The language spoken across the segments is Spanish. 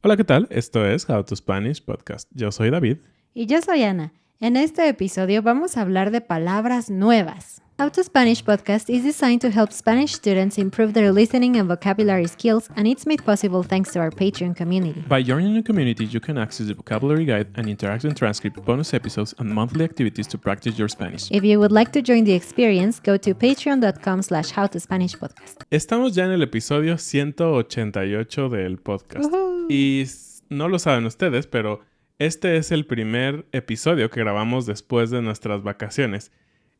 Hola, ¿qué tal? Esto es How to Spanish Podcast. Yo soy David. Y yo soy Ana. En este episodio vamos a hablar de palabras nuevas. How to Spanish Podcast is designed to help Spanish students improve their listening and vocabulary skills, and it's made possible thanks to our Patreon community. By joining the community, you can access the vocabulary guide and interactive transcript, bonus episodes, and monthly activities to practice your Spanish. If you would like to join the experience, go to patreon.com/howtospanishpodcast. Estamos ya en el episodio 188 del podcast. Y no lo saben ustedes, pero este es el primer episodio que grabamos después de nuestras vacaciones.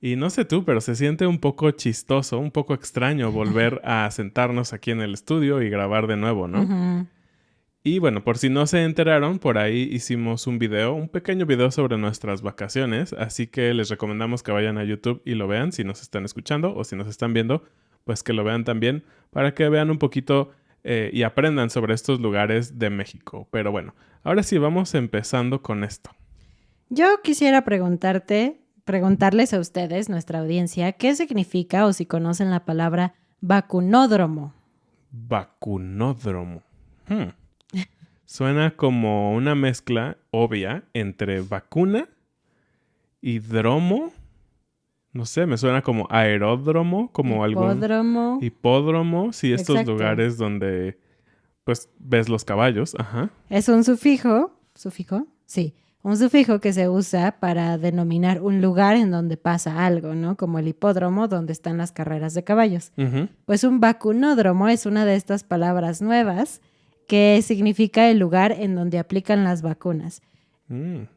Y no sé tú, pero se siente un poco chistoso, un poco extraño volver a sentarnos aquí en el estudio y grabar de nuevo, ¿no? Uh-huh. Y bueno, por si no se enteraron, por ahí hicimos un pequeño video sobre nuestras vacaciones, así que les recomendamos que vayan a YouTube y lo vean si nos están escuchando o si nos están viendo, pues que lo vean también para que vean un poquito y aprendan sobre estos lugares de México. Pero bueno, ahora sí vamos empezando con esto. Yo quisiera preguntarles a ustedes, nuestra audiencia, ¿qué significa o si conocen la palabra vacunódromo? Vacunódromo. Suena como una mezcla obvia entre vacuna y dromo. No sé, me suena como aeródromo, como Hipódromo. Hipódromo, sí, estos Exacto. lugares donde pues ves los caballos, ajá. Es un sufijo, Sí, un sufijo que se usa para denominar un lugar en donde pasa algo, ¿no? Como el hipódromo donde están las carreras de caballos. Uh-huh. Pues un vacunódromo es una de estas palabras nuevas que significa el lugar en donde aplican las vacunas.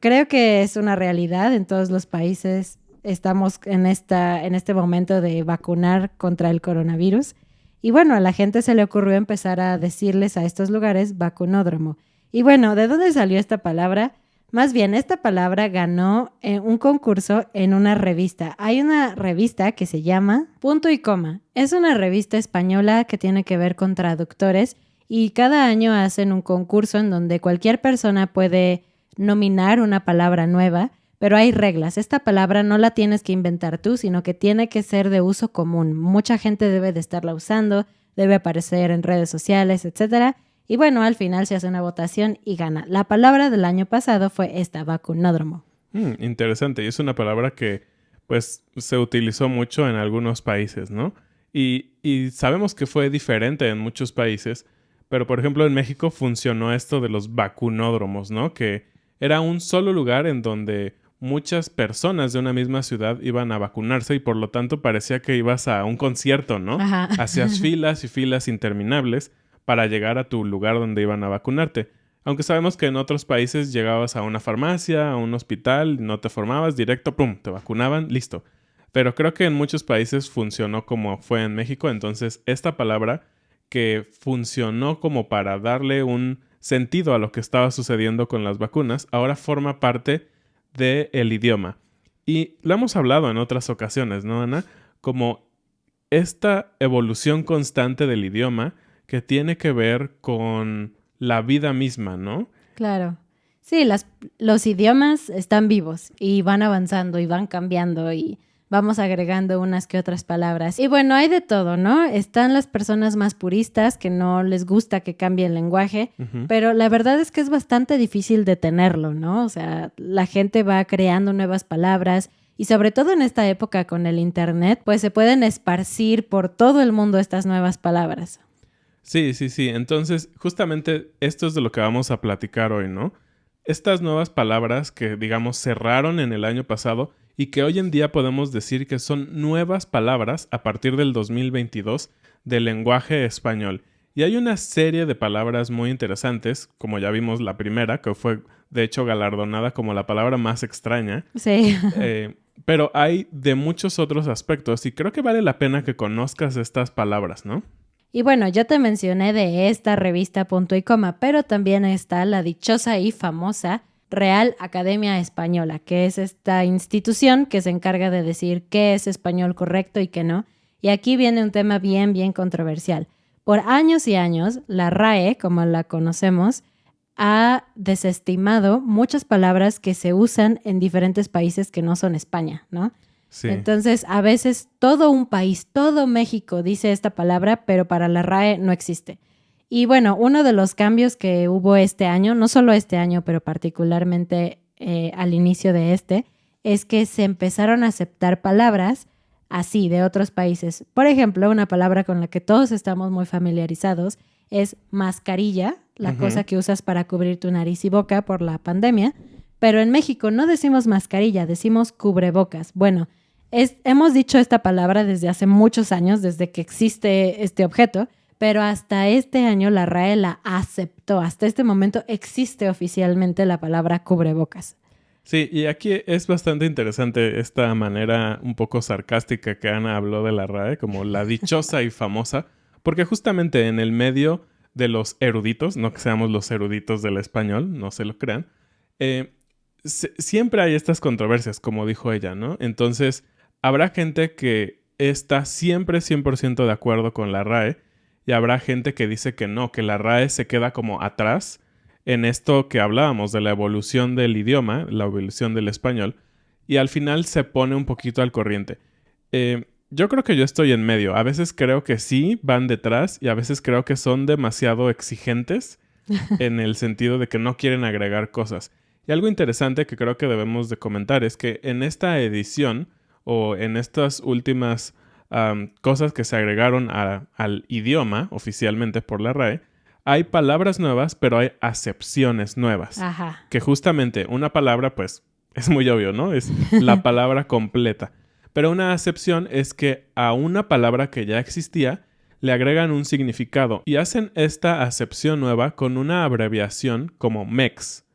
Creo que es una realidad en todos los países. Estamos en este momento de vacunar contra el coronavirus. Y bueno, a la gente se le ocurrió empezar a decirles a estos lugares vacunódromo. Y bueno, ¿de dónde salió esta palabra? Más bien, esta palabra ganó un concurso en una revista. Hay una revista que se llama Punto y Coma. Es una revista española que tiene que ver con traductores y cada año hacen un concurso en donde cualquier persona puede nominar una palabra nueva, pero hay reglas. Esta palabra no la tienes que inventar tú, sino que tiene que ser de uso común. Mucha gente debe de estarla usando, debe aparecer en redes sociales, etc. Y bueno, al final se hace una votación y gana. La palabra del año pasado fue esta, vacunódromo. Interesante. Y es una palabra que pues se utilizó mucho en algunos países, ¿no? Y sabemos que fue diferente en muchos países, pero por ejemplo en México funcionó esto de los vacunódromos, ¿no? Que era un solo lugar en donde muchas personas de una misma ciudad iban a vacunarse y por lo tanto parecía que ibas a un concierto, ¿no? Ajá. Hacías filas y filas interminables para llegar a tu lugar donde iban a vacunarte. Aunque sabemos que en otros países llegabas a una farmacia, a un hospital, no te formabas, directo, ¡pum!, te vacunaban, listo. Pero creo que en muchos países funcionó como fue en México, entonces esta palabra que funcionó como para darle un sentido a lo que estaba sucediendo con las vacunas, ahora forma parte del idioma. Y lo hemos hablado en otras ocasiones, ¿no, Ana? Como esta evolución constante del idioma que tiene que ver con la vida misma, ¿no? Claro. Sí, los idiomas están vivos y van avanzando y van cambiando y vamos agregando unas que otras palabras. Y bueno, hay de todo, ¿no? Están las personas más puristas que no les gusta que cambie el lenguaje, pero la verdad es que es bastante difícil detenerlo, ¿no? O sea, la gente va creando nuevas palabras y sobre todo en esta época con el internet, pues se pueden esparcir por todo el mundo estas nuevas palabras. Sí. Entonces, justamente esto es de lo que vamos a platicar hoy, ¿no? Estas nuevas palabras que, digamos, cerraron en el año pasado y que hoy en día podemos decir que son nuevas palabras a partir del 2022 del lenguaje español. Y hay una serie de palabras muy interesantes, como ya vimos la primera, que fue de hecho galardonada como la palabra más extraña. Sí. Pero hay de muchos otros aspectos y creo que vale la pena que conozcas estas palabras, ¿no? Y bueno, yo te mencioné de esta revista Punto y Coma, pero también está la dichosa y famosa Real Academia Española, que es esta institución que se encarga de decir qué es español correcto y qué no. Y aquí viene un tema bien controversial. Por años y años, la RAE, como la conocemos, ha desestimado muchas palabras que se usan en diferentes países que no son España, ¿no? Sí. Entonces, a veces todo un país, todo México dice esta palabra, pero para la RAE no existe. Y bueno, uno de los cambios que hubo este año, no solo este año, pero particularmente al inicio de es que se empezaron a aceptar palabras así de otros países. Por ejemplo, una palabra con la que todos estamos muy familiarizados es mascarilla, la cosa que usas para cubrir tu nariz y boca por la pandemia. Pero en México no decimos mascarilla, decimos cubrebocas. Bueno, hemos dicho esta palabra desde hace muchos años, desde que existe este objeto, pero hasta este año la RAE la aceptó. Hasta este momento existe oficialmente la palabra cubrebocas. Sí, y aquí es bastante interesante esta manera un poco sarcástica que Ana habló de la RAE, como la dichosa y famosa, porque justamente en el medio de los eruditos, no que seamos los eruditos del español, no se lo crean, siempre hay estas controversias, como dijo ella, ¿no? Entonces, habrá gente que está siempre 100% de acuerdo con la RAE y habrá gente que dice que no, que la RAE se queda como atrás en esto que hablábamos de la evolución del idioma, la evolución del español, y al final se pone un poquito al corriente. Yo creo que yo estoy en medio. A veces creo que sí van detrás y a veces creo que son demasiado exigentes en el sentido de que no quieren agregar cosas. Y algo interesante que creo que debemos de comentar es que en esta edición o en estas últimas cosas que se agregaron al idioma oficialmente por la RAE, hay palabras nuevas, pero hay acepciones nuevas. Ajá. Que justamente una palabra, pues, es muy obvio, ¿no? Es la palabra completa. Pero una acepción es que a una palabra que ya existía le agregan un significado y hacen esta acepción nueva con una abreviación como MEX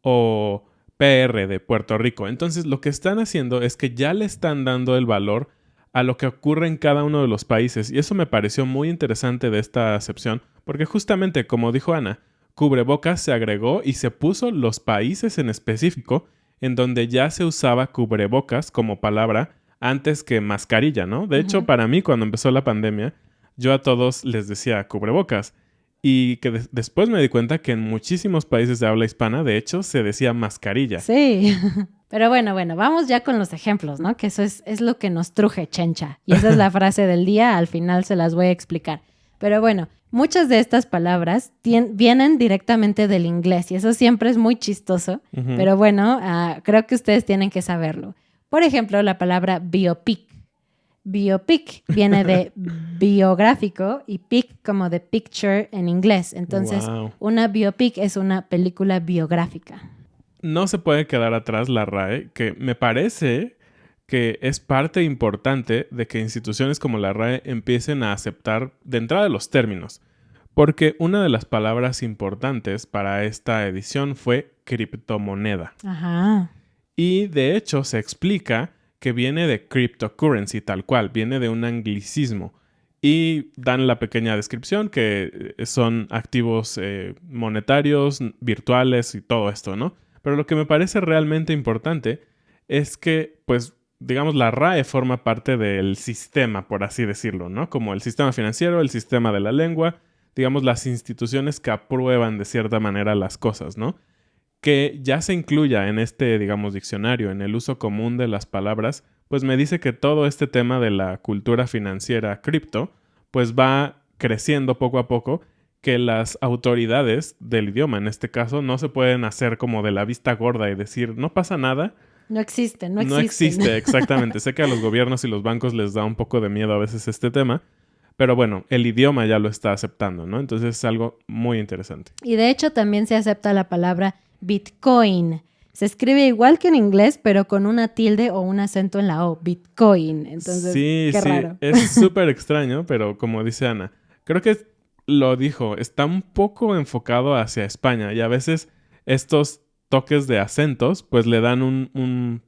o PR de Puerto Rico. Entonces, lo que están haciendo es que ya le están dando el valor a lo que ocurre en cada uno de los países. Y eso me pareció muy interesante de esta acepción, porque justamente, como dijo Ana, cubrebocas se agregó y se puso los países en específico en donde ya se usaba cubrebocas como palabra antes que mascarilla, ¿no? De hecho, para mí, cuando empezó la pandemia, yo a todos les decía cubrebocas. Y que después me di cuenta que en muchísimos países de habla hispana, de hecho, se decía mascarilla. Sí. Pero bueno, vamos ya con los ejemplos, ¿no? Que eso es lo que nos truje, chencha. Y esa es la frase del día, al final se las voy a explicar. Pero bueno, muchas de estas palabras vienen directamente del inglés y eso siempre es muy chistoso. Pero bueno, creo que ustedes tienen que saberlo. Por ejemplo, la palabra biopic. Biopic viene de biográfico y pic como de picture en inglés. Entonces, una biopic es una película biográfica. No se puede quedar atrás la RAE, que me parece que es parte importante de que instituciones como la RAE empiecen a aceptar de entrada los términos. Porque una de las palabras importantes para esta edición fue criptomoneda. Ajá. Y de hecho se explica que viene de cryptocurrency tal cual, viene de un anglicismo. Y dan la pequeña descripción que son activos monetarios, virtuales y todo esto, ¿no? Pero lo que me parece realmente importante es que, pues, digamos, la RAE forma parte del sistema, por así decirlo, ¿no? Como el sistema financiero, el sistema de la lengua, digamos, las instituciones que aprueban de cierta manera las cosas, ¿no? Que ya se incluya en este, digamos, diccionario, en el uso común de las palabras, pues me dice que todo este tema de la cultura financiera cripto, pues va creciendo poco a poco, que las autoridades del idioma, en este caso, no se pueden hacer como de la vista gorda y decir, no pasa nada. No existe. No existe, exactamente. Sé que a los gobiernos y los bancos les da un poco de miedo a veces este tema, pero bueno, el idioma ya lo está aceptando, ¿no? Entonces es algo muy interesante. Y de hecho también se acepta la palabra Bitcoin. Se escribe igual que en inglés, pero con una tilde o un acento en la O. Bitcoin. Entonces, qué raro. Es súper extraño, pero como dice Ana, creo que lo dijo, está un poco enfocado hacia España y a veces estos toques de acentos pues le dan un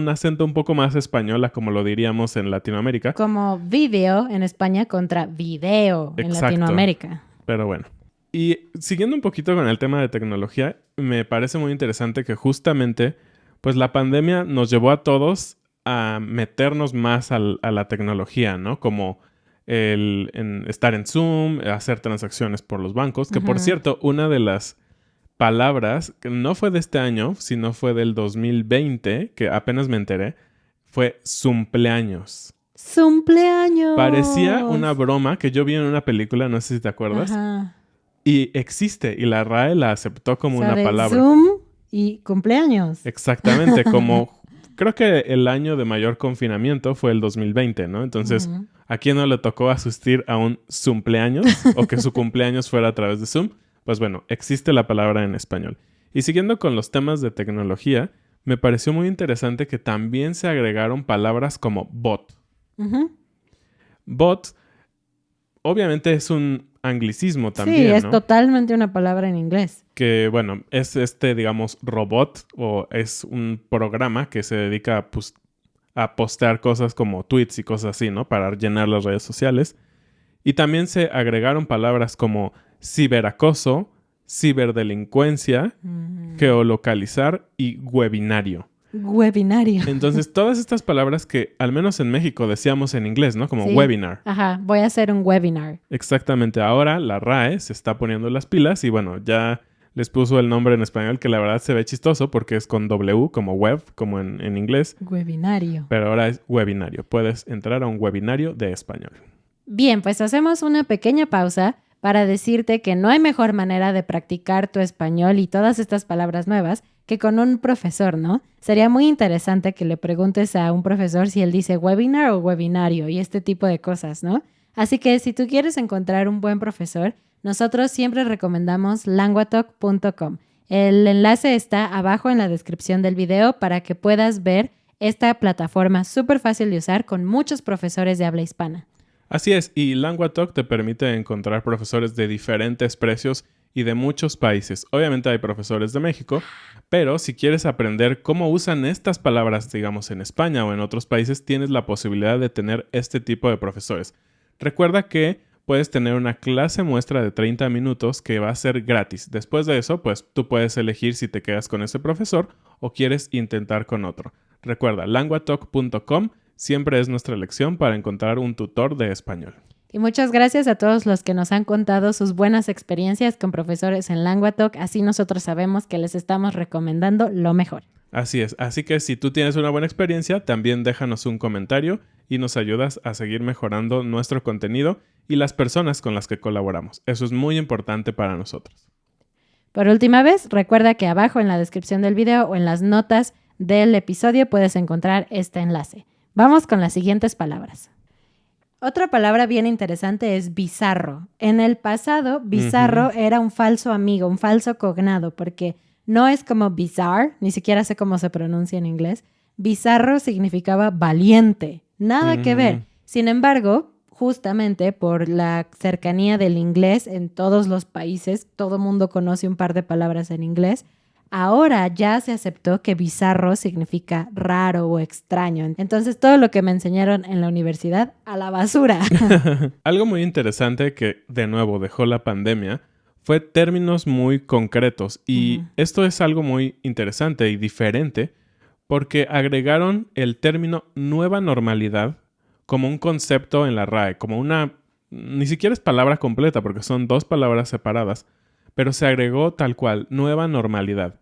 acento un poco más español a como lo diríamos en Latinoamérica. Como video en España contra video en Latinoamérica. Pero bueno. Y siguiendo un poquito con el tema de tecnología, me parece muy interesante que justamente pues la pandemia nos llevó a todos a meternos más a la tecnología, ¿no? Como estar en Zoom, hacer transacciones por los bancos, que por cierto, una de las palabras que no fue de este año, sino fue del 2020, que apenas me enteré, fue Zumpleaños. ¡Zumpleaños! Parecía una broma que yo vi en una película, no sé si te acuerdas. Ajá. Y existe, y la RAE la aceptó como una palabra. Zoom y cumpleaños. Exactamente, como creo que el año de mayor confinamiento fue el 2020, ¿no? Entonces, ¿a quién no le tocó asistir a un Zoompleaños o que su cumpleaños fuera a través de Zoom? Pues bueno, existe la palabra en español. Y siguiendo con los temas de tecnología, me pareció muy interesante que también se agregaron palabras como bot. Bot, obviamente es un anglicismo también, sí, es ¿no? totalmente una palabra en inglés. Que, bueno, es digamos, robot o es un programa que se dedica a postear cosas como tweets y cosas así, ¿no? Para llenar las redes sociales. Y también se agregaron palabras como ciberacoso, ciberdelincuencia, geolocalizar y webinario. Webinario. Entonces, todas estas palabras que al menos en México decíamos en inglés, ¿no? Como webinar. Ajá, voy a hacer un webinar. Exactamente. Ahora la RAE se está poniendo las pilas y bueno, ya les puso el nombre en español que la verdad se ve chistoso porque es con W, como web, como en inglés. Webinario. Pero ahora es webinario. Puedes entrar a un webinario de español. Bien, pues hacemos una pequeña pausa para decirte que no hay mejor manera de practicar tu español y todas estas palabras nuevas que con un profesor, ¿no? Sería muy interesante que le preguntes a un profesor si él dice webinar o webinario y este tipo de cosas, ¿no? Así que si tú quieres encontrar un buen profesor, nosotros siempre recomendamos languatalk.com. El enlace está abajo en la descripción del video para que puedas ver esta plataforma súper fácil de usar con muchos profesores de habla hispana. Así es, y LanguaTalk te permite encontrar profesores de diferentes precios y de muchos países. Obviamente hay profesores de México, pero si quieres aprender cómo usan estas palabras, digamos, en España o en otros países, tienes la posibilidad de tener este tipo de profesores. Recuerda que puedes tener una clase muestra de 30 minutos que va a ser gratis. Después de eso, pues tú puedes elegir si te quedas con ese profesor o quieres intentar con otro. Recuerda, languatalk.com siempre es nuestra elección para encontrar un tutor de español. Y muchas gracias a todos los que nos han contado sus buenas experiencias con profesores en LanguaTalk. Así nosotros sabemos que les estamos recomendando lo mejor. Así es. Así que si tú tienes una buena experiencia, también déjanos un comentario y nos ayudas a seguir mejorando nuestro contenido y las personas con las que colaboramos. Eso es muy importante para nosotros. Por última vez, recuerda que abajo en la descripción del video o en las notas del episodio puedes encontrar este enlace. Vamos con las siguientes palabras. Otra palabra bien interesante es bizarro. En el pasado, bizarro era un falso amigo, un falso cognado, porque no es como bizarre, ni siquiera sé cómo se pronuncia en inglés. Bizarro significaba valiente, nada que ver. Sin embargo, justamente por la cercanía del inglés en todos los países, todo mundo conoce un par de palabras en inglés. Ahora ya se aceptó que bizarro significa raro o extraño. Entonces todo lo que me enseñaron en la universidad, a la basura. Algo muy interesante que, de nuevo, dejó la pandemia fue términos muy concretos. Y esto es algo muy interesante y diferente porque agregaron el término nueva normalidad como un concepto en la RAE, como una... Ni siquiera es palabra completa porque son dos palabras separadas, pero se agregó tal cual, nueva normalidad.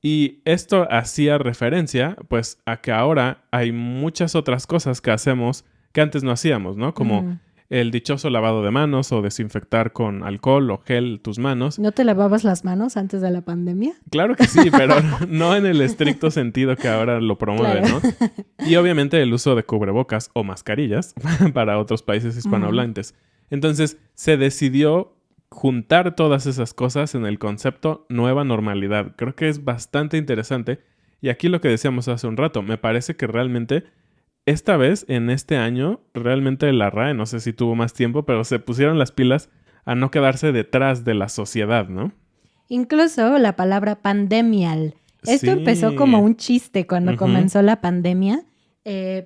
Y esto hacía referencia, pues, a que ahora hay muchas otras cosas que hacemos que antes no hacíamos, ¿no? Como el dichoso lavado de manos o desinfectar con alcohol o gel tus manos. ¿No te lavabas las manos antes de la pandemia? Claro que sí, pero no en el estricto sentido que ahora lo promueve, claro. ¿no? Y obviamente el uso de cubrebocas o mascarillas para otros países hispanohablantes. Entonces, se decidió juntar todas esas cosas en el concepto nueva normalidad. Creo que es bastante interesante. Y aquí lo que decíamos hace un rato, me parece que realmente esta vez, en este año, realmente la RAE, no sé si tuvo más tiempo, pero se pusieron las pilas a no quedarse detrás de la sociedad, ¿no? Incluso la palabra pandemial. Esto empezó como un chiste cuando comenzó la pandemia,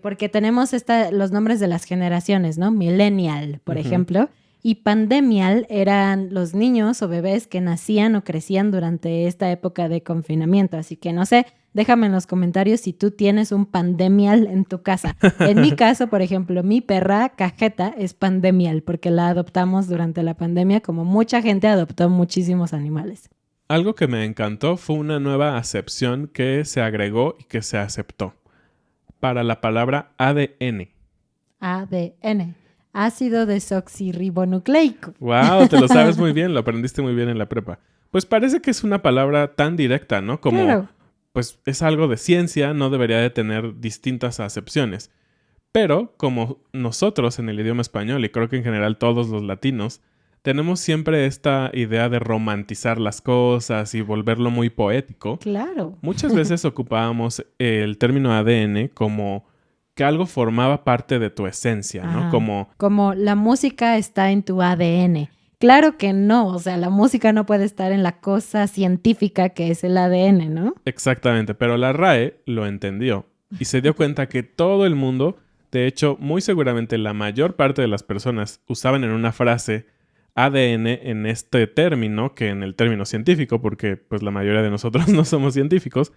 porque tenemos los nombres de las generaciones, ¿no? Millennial, por ejemplo. Y pandemial eran los niños o bebés que nacían o crecían durante esta época de confinamiento. Así que no sé, déjame en los comentarios si tú tienes un pandemial en tu casa. En mi caso, por ejemplo, mi perra Cajeta es pandemial porque la adoptamos durante la pandemia, como mucha gente adoptó muchísimos animales. Algo que me encantó fue una nueva acepción que se agregó y que se aceptó para la palabra ADN. ADN. ácido desoxirribonucleico. Wow, te lo sabes muy bien, lo aprendiste muy bien en la prepa. Pues parece que es una palabra tan directa, ¿no? Como, Claro. pues es algo de ciencia, no debería de tener distintas acepciones. Pero como nosotros en el idioma español, y creo que en general todos los latinos, tenemos siempre esta idea de romantizar las cosas y volverlo muy poético. Claro. Muchas veces ocupábamos el término ADN como que algo formaba parte de tu esencia, ¿no? Ajá. Como, Como la música está en tu ADN. Claro que no, o sea, la música no puede estar en la cosa científica que es el ADN, ¿no? exactamente, pero la RAE lo entendió y se dio cuenta que todo el mundo, de hecho, muy seguramente la mayor parte de las personas usaban en una frase ADN en este término que en el término científico, porque pues la mayoría de nosotros no somos científicos,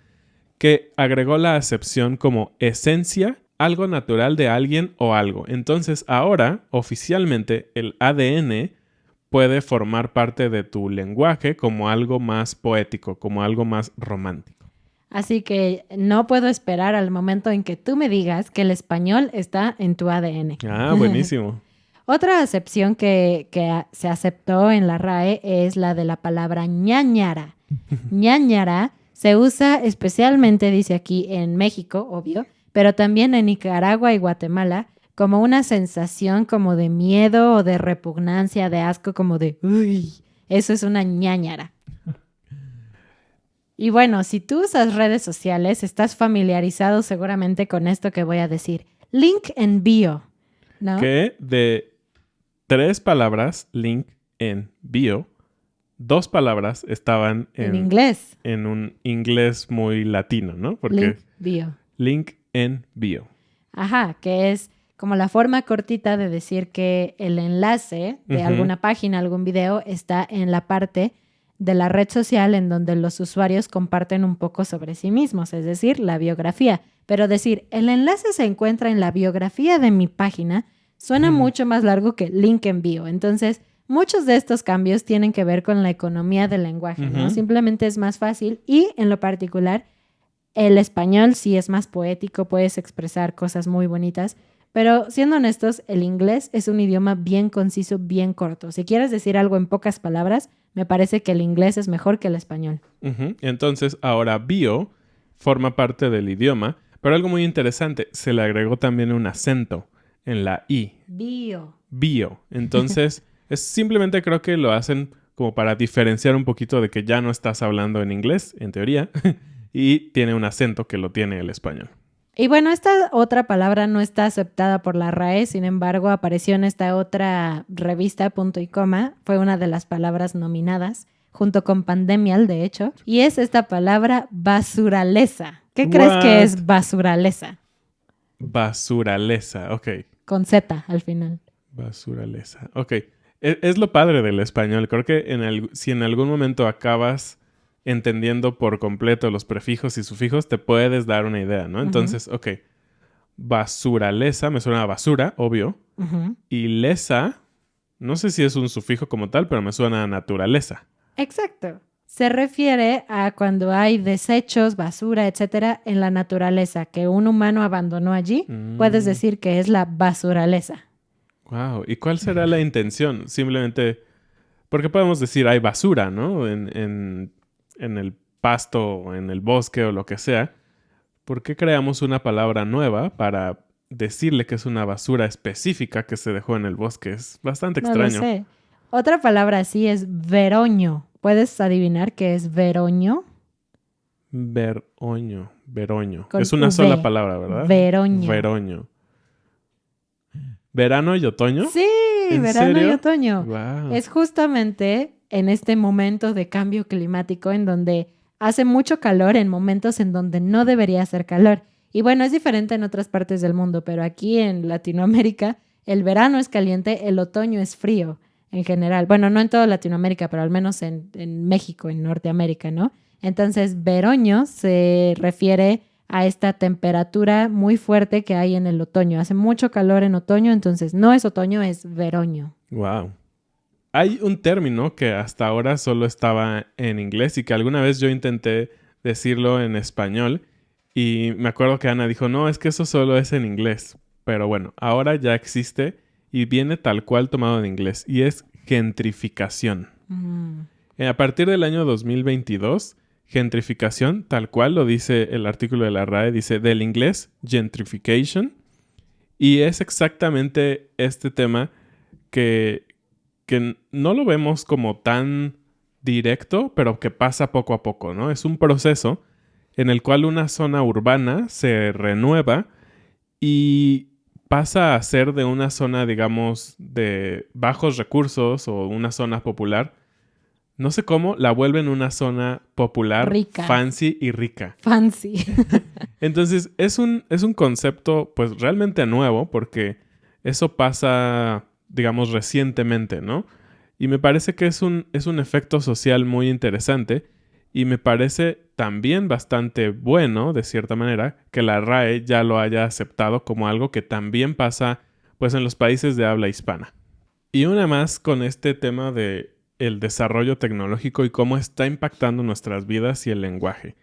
que agregó la acepción como esencia, algo natural de alguien o algo. Entonces ahora, oficialmente, el ADN puede formar parte de tu lenguaje como algo más poético, como algo más romántico. Así que no puedo esperar al momento en que tú me digas que el español está en tu ADN. Ah, buenísimo. Otra acepción que se aceptó en la RAE es la de la palabra ñáñara. Ñáñara se usa especialmente, dice aquí, en México, obvio, pero también en Nicaragua y Guatemala, como una sensación como de miedo o de repugnancia, de asco, como de, uy, eso es una ñáñara. Y bueno, si tú usas redes sociales, estás familiarizado seguramente con esto que voy a decir. Link en bio, ¿no? Que de 3 palabras, link en bio, 2 palabras estaban En inglés. en un inglés muy latino, ¿no? Porque Link bio. link en bio. Ajá, que es como la forma cortita de decir que el enlace de Ujú. alguna página, algún video, está en la parte de la red social en donde los usuarios comparten un poco sobre sí mismos, es decir, la biografía. Pero decir, el enlace se encuentra en la biografía de mi página, suena mucho más largo que link en bio. Entonces, muchos de estos cambios tienen que ver con la economía del lenguaje, ¿no? Ujú. Simplemente es más fácil y, en lo particular, el español sí es más poético, puedes expresar cosas muy bonitas, pero siendo honestos, el inglés es un idioma bien conciso, bien corto. Si quieres decir algo en pocas palabras, me parece que el inglés es mejor que el español. Ujú. Entonces, ahora bio forma parte del idioma, pero algo muy interesante, se le agregó también un acento en la I, Bio. bio. Entonces, es simplemente creo que lo hacen como para diferenciar un poquito de que ya no estás hablando en inglés, en teoría, y tiene un acento que lo tiene el español. Y bueno, esta otra palabra no está aceptada por la RAE, sin embargo, apareció en esta otra revista, Punto y Coma, fue una de las palabras nominadas, junto con pandemial, de hecho, y es esta palabra basuraleza. ¿Qué crees que What? es basuraleza? Basuraleza, ok. Con Z al final. Basuraleza, ok. Es lo padre del español. Creo que si en algún momento acabas entendiendo por completo los prefijos y sufijos, te puedes dar una idea, ¿no? Entonces, ok. Basuraleza, me suena a basura, obvio. Ujú. Y lesa, no sé si es un sufijo como tal, pero me suena a naturaleza. Exacto. Se refiere a cuando hay desechos, basura, etcétera, en la naturaleza que un humano abandonó allí. Puedes decir que es la basuraleza. Wow. ¿Y cuál será la intención? Simplemente, porque podemos decir hay basura, ¿no? En el pasto o en el bosque o lo que sea. ¿Por qué creamos una palabra nueva para decirle que es una basura específica que se dejó en el bosque? Es bastante No lo extraño. sé. Otra palabra así es veroño. ¿Puedes adivinar qué es veroño? Veroño. Con Es una V. sola palabra, ¿verdad? Veroño. Veroño. ¿Verano y otoño? Sí, ¿En verano y serio? otoño. Wow. Es justamente en este momento de cambio climático en donde hace mucho calor en momentos en donde no debería hacer calor. Y bueno, es diferente en otras partes del mundo, pero aquí en Latinoamérica el verano es caliente, el otoño es frío en general. Bueno, no en toda Latinoamérica, pero al menos en México, en Norteamérica, ¿no? Entonces, veroño se refiere a esta temperatura muy fuerte que hay en el otoño. Hace mucho calor en otoño, entonces no es otoño, es veroño. Wow. Hay un término que hasta ahora solo estaba en inglés y que alguna vez yo intenté decirlo en español y me acuerdo que Ana dijo, no, es que eso solo es en inglés. Pero bueno, ahora ya existe y viene tal cual tomado de inglés y es gentrificación. A partir del año 2022, gentrificación, tal cual lo dice el artículo de la RAE, dice del inglés gentrification, y es exactamente este tema que no lo vemos como tan directo, pero que pasa poco a poco, ¿no? Es un proceso en el cual una zona urbana se renueva y pasa a ser de una zona, digamos, de bajos recursos o una zona popular. No sé cómo, la vuelven una zona popular, rica. Fancy y rica. Fancy. Entonces, es un concepto, pues, realmente nuevo porque eso pasa, digamos, recientemente, ¿no? Y me parece que es un efecto social muy interesante y me parece también bastante bueno, de cierta manera, que la RAE ya lo haya aceptado como algo que también pasa, pues, en los países de habla hispana. Y una más con este tema de el desarrollo tecnológico y cómo está impactando nuestras vidas y el lenguaje.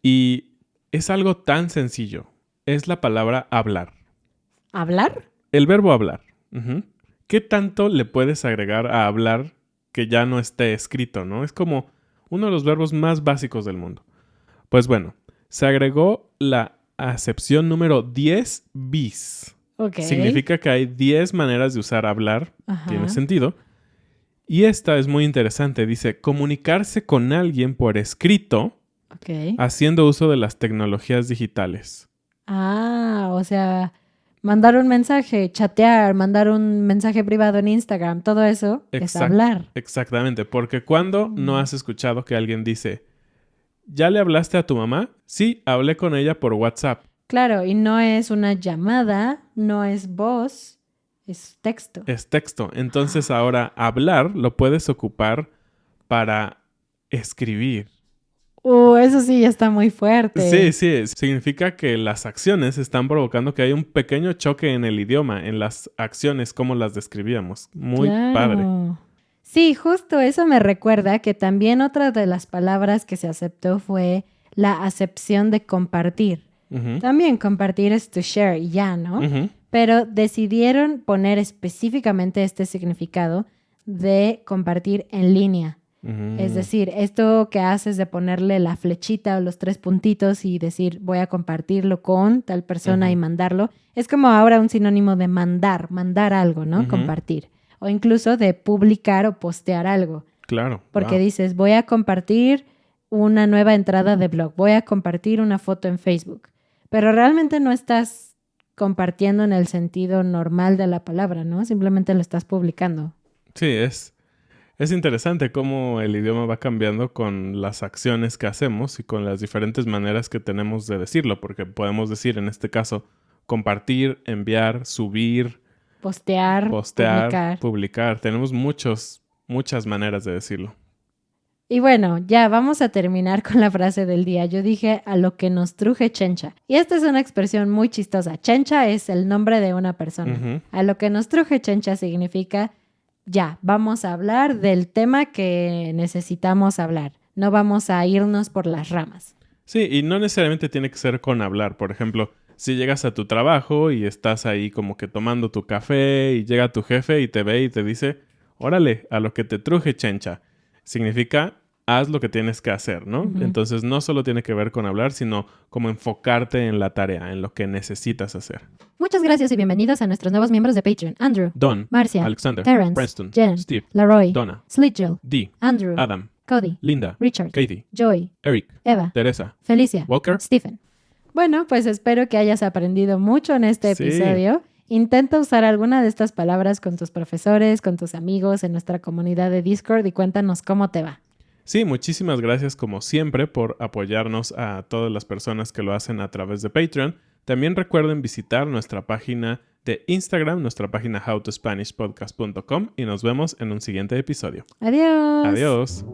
Y es algo tan sencillo. Es la palabra hablar. ¿Hablar? El verbo hablar. ¿Qué tanto le puedes agregar a hablar que ya no esté escrito, no? Es como uno de los verbos más básicos del mundo. Pues bueno, se agregó la acepción número 10 bis. Ok. Significa que hay 10 maneras de usar hablar. Ajá. Tiene sentido. Y esta es muy interesante. Dice, comunicarse con alguien por escrito haciendo uso de las tecnologías digitales. Ah, o sea, mandar un mensaje, chatear, mandar un mensaje privado en Instagram, todo eso es hablar. Exactamente, porque cuando no has escuchado que alguien dice, ¿ya le hablaste a tu mamá? Sí, hablé con ella por WhatsApp. Claro, y no es una llamada, no es voz, es texto. Es texto. Entonces ahora hablar lo puedes ocupar para escribir. Eso sí ya está muy fuerte. Sí. Significa que las acciones están provocando que hay un pequeño choque en el idioma, en las acciones como las describíamos. Muy padre. Sí, justo eso me recuerda que también otra de las palabras que se aceptó fue la acepción de compartir. También compartir es to share y ya, ¿no? Pero decidieron poner específicamente este significado de compartir en línea. Es decir, esto que haces de ponerle la flechita o los 3 puntitos y decir voy a compartirlo con tal persona y mandarlo, es como ahora un sinónimo de mandar algo, ¿no? Compartir. O incluso de publicar o postear algo. Claro. Porque dices, voy a compartir una nueva entrada de blog, voy a compartir una foto en Facebook. Pero realmente no estás compartiendo en el sentido normal de la palabra, ¿no? Simplemente lo estás publicando. Sí, es interesante cómo el idioma va cambiando con las acciones que hacemos y con las diferentes maneras que tenemos de decirlo, porque podemos decir en este caso compartir, enviar, subir, postear, publicar. Tenemos muchas maneras de decirlo. Y bueno, ya vamos a terminar con la frase del día. Yo dije a lo que nos truje chencha. Y esta es una expresión muy chistosa. Chencha es el nombre de una persona. A lo que nos truje chencha significa ya, vamos a hablar del tema que necesitamos hablar. No vamos a irnos por las ramas. Sí, y no necesariamente tiene que ser con hablar. Por ejemplo, si llegas a tu trabajo y estás ahí como que tomando tu café y llega tu jefe y te ve y te dice, órale, a lo que te truje chencha. Significa, haz lo que tienes que hacer, ¿no? Entonces, no solo tiene que ver con hablar, sino como enfocarte en la tarea, en lo que necesitas hacer. Muchas gracias y bienvenidos a nuestros nuevos miembros de Patreon. Andrew, Don, Marcia, Alexander, Terrence, Preston, Jen, Steve, Laroy, Donna, Slitgel, Dee, Andrew, Adam, Cody, Linda, Richard, Katie, Joy, Eric, Eva, Teresa, Felicia, Walker, Stephen. Bueno, pues espero que hayas aprendido mucho en este episodio. Intenta usar alguna de estas palabras con tus profesores, con tus amigos en nuestra comunidad de Discord y cuéntanos cómo te va. Sí, muchísimas gracias como siempre por apoyarnos a todas las personas que lo hacen a través de Patreon. También recuerden visitar nuestra página de Instagram, nuestra página howtospanishpodcast.com y nos vemos en un siguiente episodio. Adiós. Adiós.